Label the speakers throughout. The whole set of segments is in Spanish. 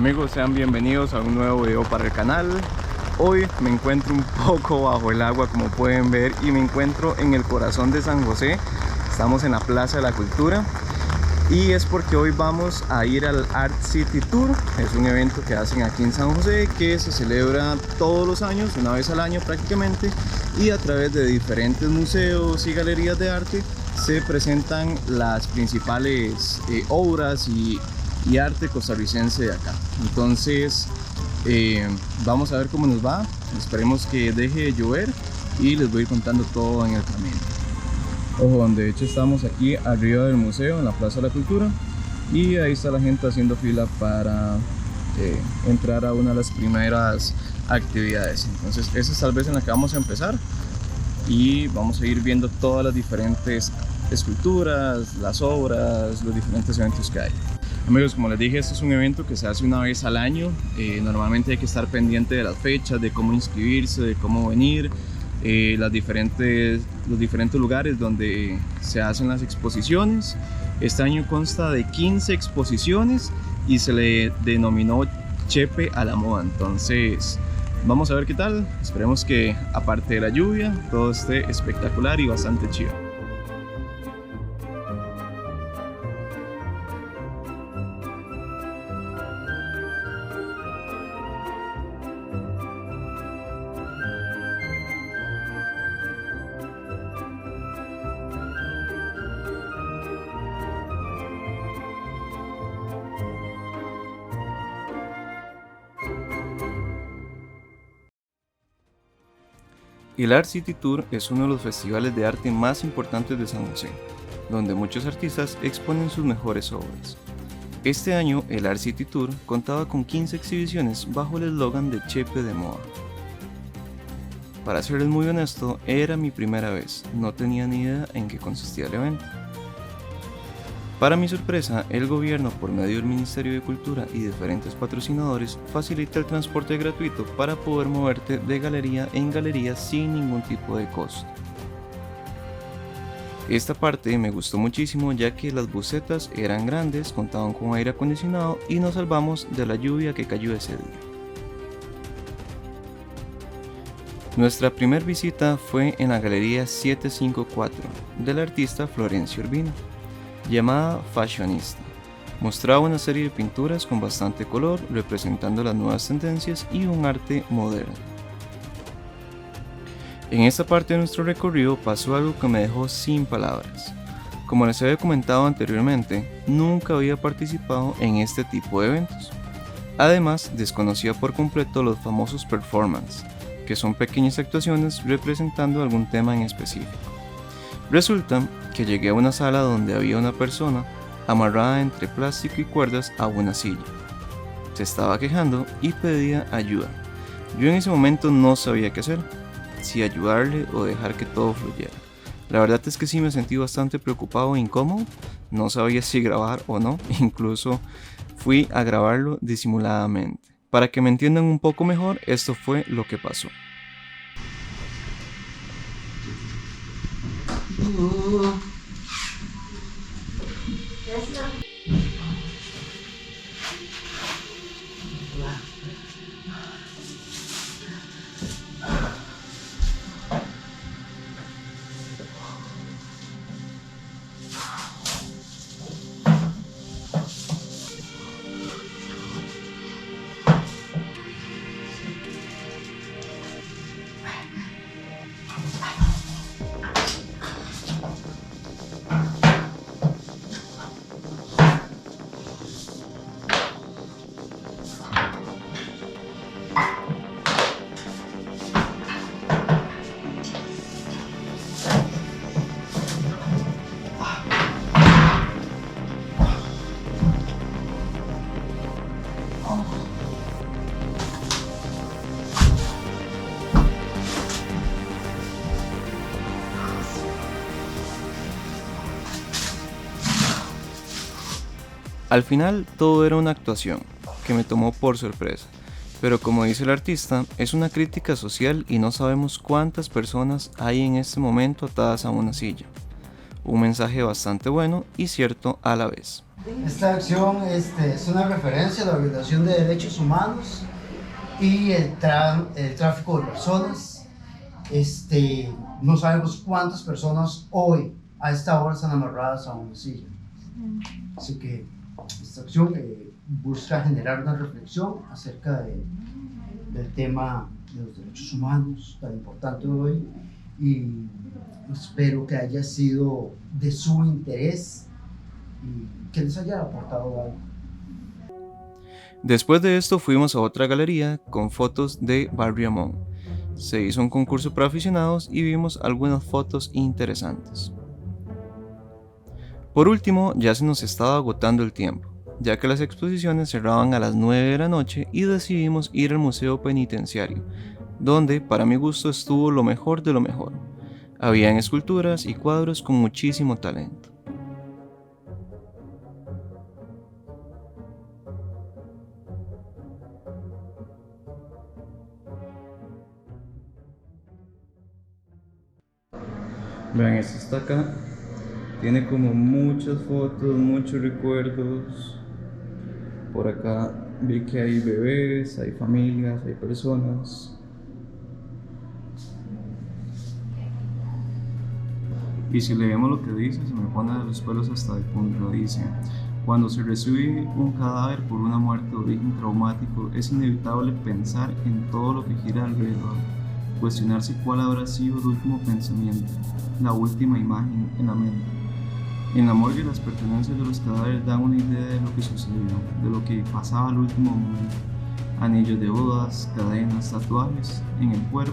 Speaker 1: Amigos, sean bienvenidos a un nuevo video para el canal. Hoy me encuentro un poco bajo el agua, como pueden ver, y me encuentro en el corazón de San José. Estamos en la Plaza de la Cultura y es porque hoy vamos a ir al Art City Tour. Es un evento que hacen aquí en San José que se celebra todos los años, una vez al año prácticamente, y a través de diferentes museos y galerías de arte se presentan las principales obras y arte costarricense de acá. Entonces vamos a ver cómo nos va. Esperemos que deje de llover y les voy a ir contando todo en el camino. Ojo, de hecho estamos aquí arriba del museo, en la Plaza de la Cultura, y ahí está la gente haciendo fila para entrar a una de las primeras actividades. Entonces esa es tal vez en la que vamos a empezar y vamos a ir viendo todas las diferentes esculturas, las obras, los diferentes eventos que hay. Amigos, como les dije, este es un evento que se hace una vez al año. Normalmente hay que estar pendiente de las fechas, de cómo inscribirse, de cómo venir, los diferentes lugares donde se hacen las exposiciones. Este año consta de 15 exposiciones y se le denominó Chepe a la moda. Entonces vamos a ver qué tal. Esperemos que, aparte de la lluvia, todo esté espectacular y bastante chido. El Art City Tour es uno de los festivales de arte más importantes de San José, donde muchos artistas exponen sus mejores obras. Este año, el Art City Tour contaba con 15 exhibiciones bajo el eslogan de Chepe de Moda. Para serles muy honesto, era mi primera vez, no tenía ni idea en qué consistía el evento. Para mi sorpresa, el gobierno, por medio del Ministerio de Cultura y diferentes patrocinadores, facilita el transporte gratuito para poder moverte de galería en galería sin ningún tipo de costo. Esta parte me gustó muchísimo, ya que las busetas eran grandes, contaban con aire acondicionado y nos salvamos de la lluvia que cayó ese día. Nuestra primera visita fue en la Galería 754 del artista Florencio Urbina, llamada Fashionista. Mostraba una serie de pinturas con bastante color, representando las nuevas tendencias y un arte moderno. En esta parte de nuestro recorrido pasó algo que me dejó sin palabras. Como les había comentado anteriormente, nunca había participado en este tipo de eventos. Además, desconocía por completo los famosos performances, que son pequeñas actuaciones representando algún tema en específico. Resulta que llegué a una sala donde había una persona amarrada entre plástico y cuerdas a una silla. Se estaba quejando y pedía ayuda. Yo en ese momento no sabía qué hacer, si ayudarle o dejar que todo fluyera. La verdad es que sí me sentí bastante preocupado e incómodo, no sabía si grabar o no, incluso fui a grabarlo disimuladamente. Para que me entiendan un poco mejor, esto fue lo que pasó. Al final todo era una actuación, que me tomó por sorpresa, pero como dice el artista, es una crítica social y no sabemos cuántas personas hay en este momento atadas a una silla. Un mensaje bastante bueno y cierto a la vez.
Speaker 2: Esta acción es una referencia a la violación de derechos humanos y el tráfico de personas. No sabemos cuántas personas hoy a esta hora están amarradas a una silla. Así que esta acción busca generar una reflexión acerca del tema de los derechos humanos tan importante hoy, y espero que haya sido de su interés y que les haya aportado algo.
Speaker 1: Después de esto fuimos a otra galería con fotos de Barriamón. Se hizo un concurso para aficionados y vimos algunas fotos interesantes. Por último, ya se nos estaba agotando el tiempo, ya que las exposiciones cerraban a las 9 de la noche y decidimos ir al Museo Penitenciario, donde para mi gusto estuvo lo mejor de lo mejor. Habían esculturas y cuadros con muchísimo talento. Vean, esto está acá. Tiene como muchas fotos, muchos recuerdos. Por acá vi que hay bebés, hay familias, hay personas. Y si leemos lo que dice, se me ponen los pelos hasta de punta. Dice: cuando se recibe un cadáver por una muerte de origen traumático, es inevitable pensar en todo lo que gira alrededor, cuestionarse cuál habrá sido el último pensamiento, la última imagen en la mente. En la morgue, las pertenencias de los cadáveres dan una idea de lo que sucedió, de lo que pasaba al último momento. Anillos de bodas, cadenas, tatuajes en el cuerpo,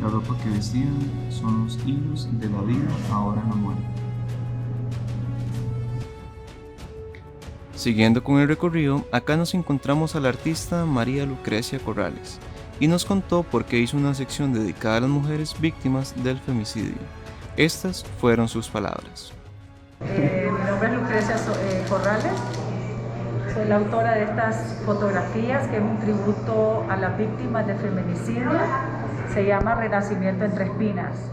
Speaker 1: la ropa que vestían son los hilos de la vida ahora en la muerte. Siguiendo con el recorrido, acá nos encontramos a la artista María Lucrecia Corrales y nos contó por qué hizo una sección dedicada a las mujeres víctimas del femicidio. Estas fueron sus palabras.
Speaker 3: Mi nombre es Lucrecia Corrales, soy la autora de estas fotografías, que es un tributo a las víctimas de feminicidio. Se llama Renacimiento entre Espinas.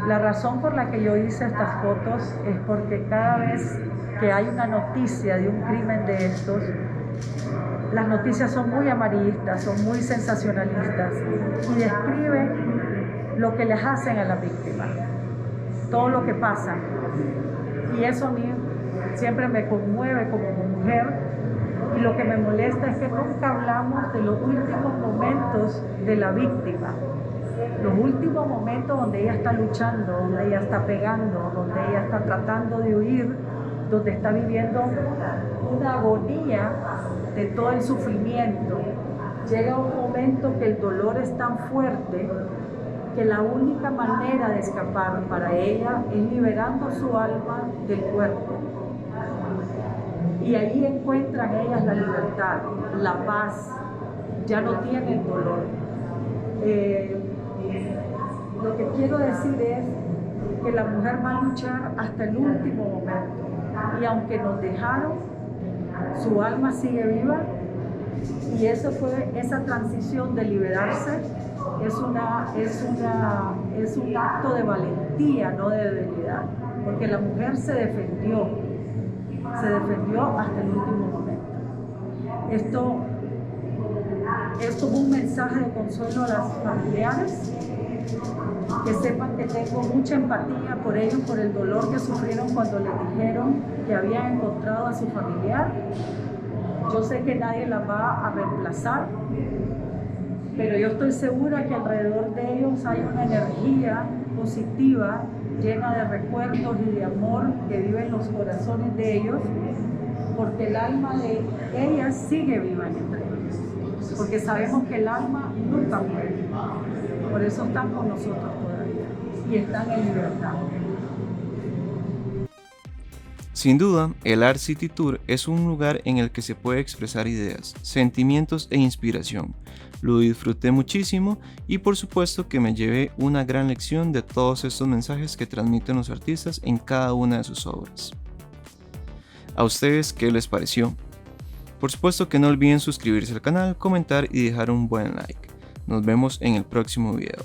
Speaker 3: La razón por la que yo hice estas fotos es porque cada vez que hay una noticia de un crimen de estos, las noticias son muy amarillistas, son muy sensacionalistas y describen lo que les hacen a las víctimas, todo lo que pasa. Y eso a mí siempre me conmueve como mujer, y lo que me molesta es que nunca hablamos de los últimos momentos de la víctima, los últimos momentos donde ella está luchando, donde ella está pegando, donde ella está tratando de huir, donde está viviendo una agonía de todo el sufrimiento. Llega un momento que el dolor es tan fuerte que la única manera de escapar para ella es liberando su alma del cuerpo. Y ahí encuentran ellas la libertad, la paz, ya no tienen dolor. Lo que quiero decir es que la mujer va a luchar hasta el último momento. Y aunque nos dejaron, su alma sigue viva. Y eso fue esa transición de liberarse. Es un acto de valentía, no de debilidad, porque la mujer se defendió hasta el último momento. Esto es un mensaje de consuelo a las familiares, que sepan que tengo mucha empatía por ellos, por el dolor que sufrieron cuando les dijeron que habían encontrado a su familiar. Yo sé que nadie la va a reemplazar, pero yo estoy segura que alrededor de ellos hay una energía positiva, llena de recuerdos y de amor que vive en los corazones de ellos, porque el alma de ellas sigue viva entre ellos, porque sabemos que el alma nunca muere. Por eso están con nosotros todavía y están en libertad.
Speaker 1: Sin duda, el Art City Tour es un lugar en el que se puede expresar ideas, sentimientos e inspiración. Lo disfruté muchísimo y por supuesto que me llevé una gran lección de todos estos mensajes que transmiten los artistas en cada una de sus obras. ¿A ustedes qué les pareció? Por supuesto que no olviden suscribirse al canal, comentar y dejar un buen like. Nos vemos en el próximo video.